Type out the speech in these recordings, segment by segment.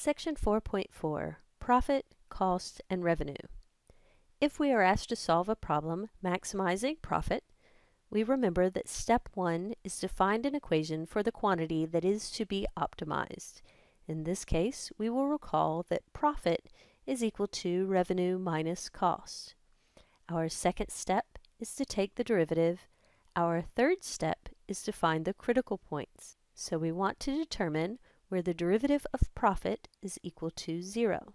Section 4.4, Profit, Cost, and Revenue. If we are asked to solve a problem maximizing profit, we remember that step 1 is to find an equation for the quantity that is to be optimized. In this case, we will recall that profit is equal to revenue minus cost. Our second step is to take the derivative. Our third step is to find the critical points. So we want to determine where the derivative of profit is equal to 0.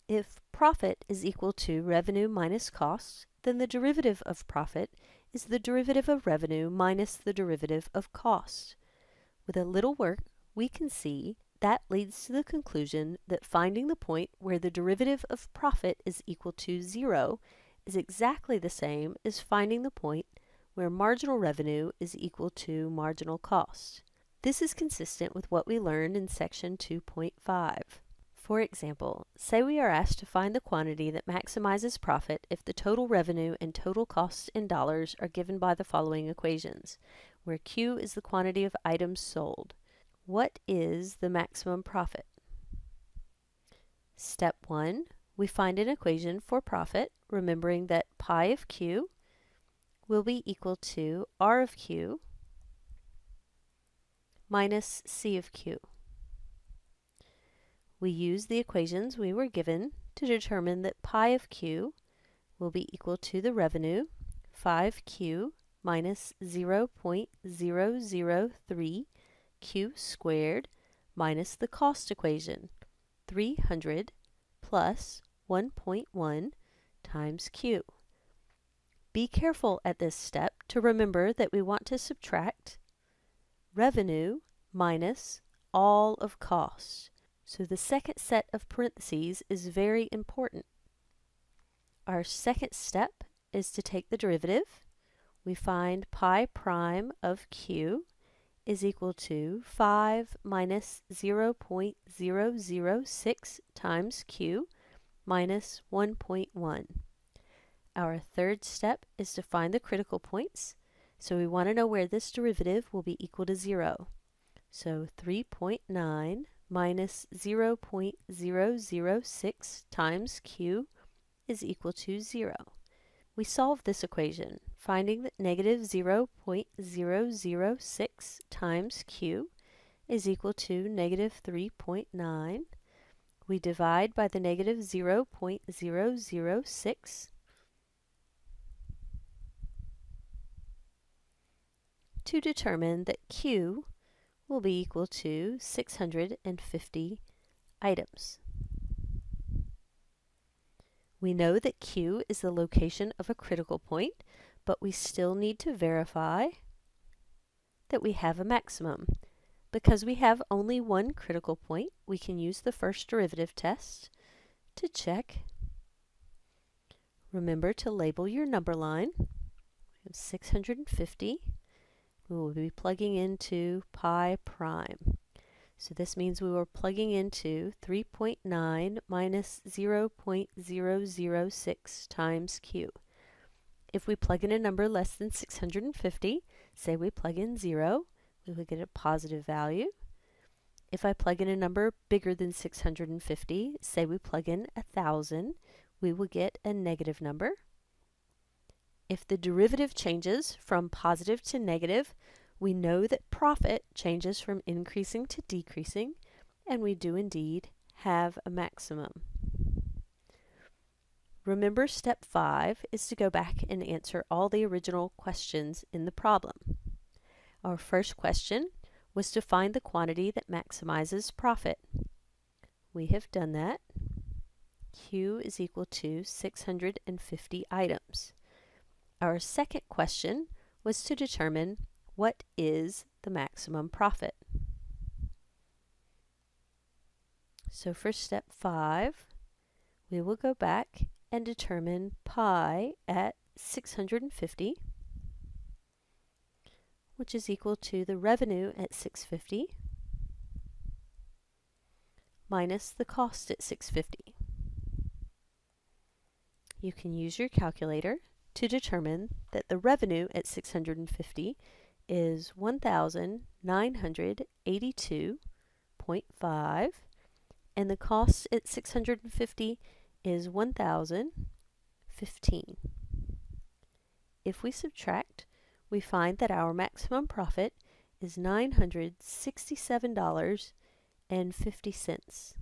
If profit is equal to revenue minus cost, then the derivative of profit is the derivative of revenue minus the derivative of cost. With a little work, we can see that leads to the conclusion that finding the point where the derivative of profit is equal to 0 is exactly the same as finding the point where marginal revenue is equal to marginal cost. This is consistent with what we learned in section 2.5. For example, say we are asked to find the quantity that maximizes profit if the total revenue and total costs in dollars are given by the following equations, where Q is the quantity of items sold. What is the maximum profit? Step 1, we find an equation for profit, remembering that pi of Q will be equal to R of Q minus C of Q. We use the equations we were given to determine that pi of Q will be equal to the revenue, 5Q minus 0.003 Q squared minus the cost equation, 300 plus 1.1 times Q. Be careful at this step to remember that we want to subtract revenue minus all of cost. So the second set of parentheses is very important. Our second step is to take the derivative. We find pi prime of Q is equal to 5 minus 0.006 times Q minus 1.1. Our third step is to find the critical points. So we want to know where this derivative will be equal to 0. So 3.9 minus 0.006 times Q is equal to 0. We solve this equation, finding that negative 0.006 times Q is equal to negative 3.9. We divide by the negative 0.006 to determine that Q will be equal to 650 items. We know that Q is the location of a critical point, but we still need to verify that we have a maximum. Because we have only one critical point, we can use the first derivative test to check. Remember to label your number line. We have 650. We will be plugging into pi prime. So this means we were plugging into 3.9 minus 0.006 times Q. If we plug in a number less than 650, say we plug in 0, we will get a positive value. If I plug in a number bigger than 650, say we plug in 1,000, we will get a negative number. If the derivative changes from positive to negative, we know that profit changes from increasing to decreasing, and we do indeed have a maximum. Remember, step 5 is to go back and answer all the original questions in the problem. Our first question was to find the quantity that maximizes profit. We have done that. Q is equal to 650 items. Our second question was to determine what is the maximum profit. So for step 5, we will go back and determine pi at 650, which is equal to the revenue at 650 minus the cost at 650. You can use your calculator to determine that the revenue at 650 is 1,982.5, and the cost at 650 is $1,015. If we subtract, we find that our maximum profit is $967.50.